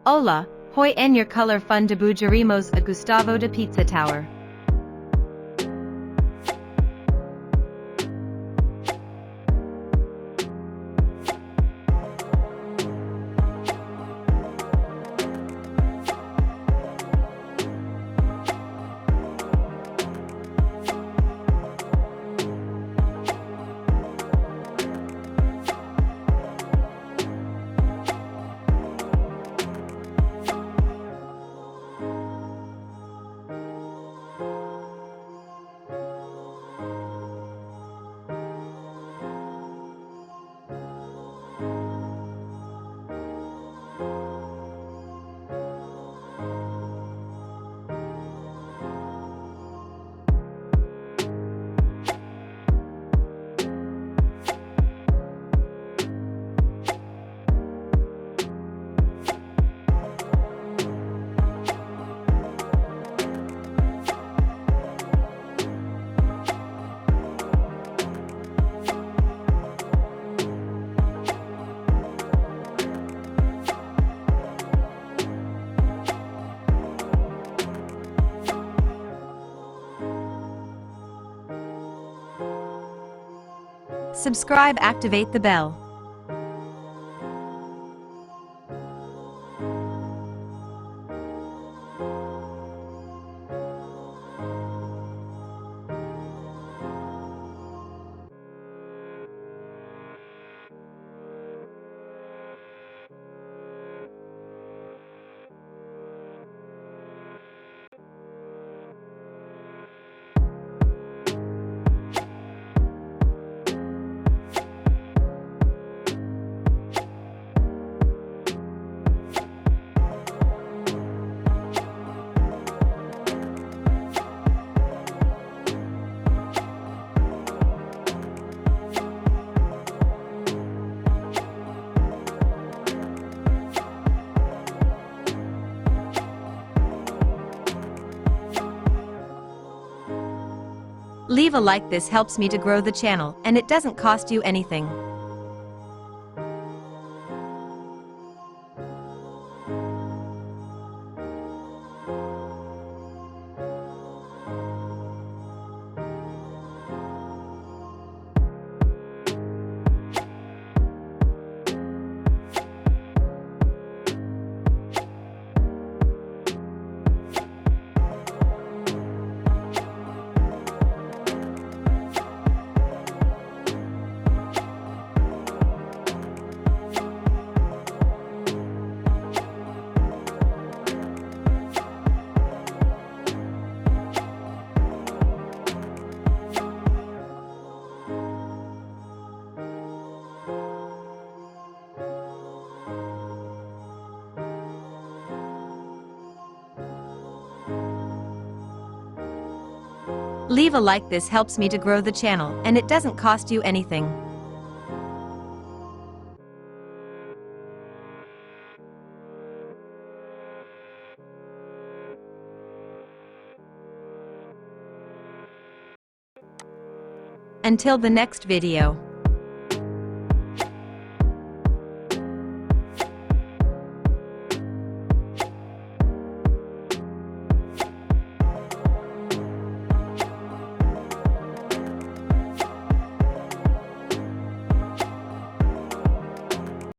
Hola, hoy en your color fun dibujaremos a Gustavo de Pizza Tower. Subscribe, activate the bell. Leave a like, this helps me to grow the channel, and it doesn't cost you anything. Leave a like, this helps me to grow the channel, and it doesn't cost you anything. Until the next video.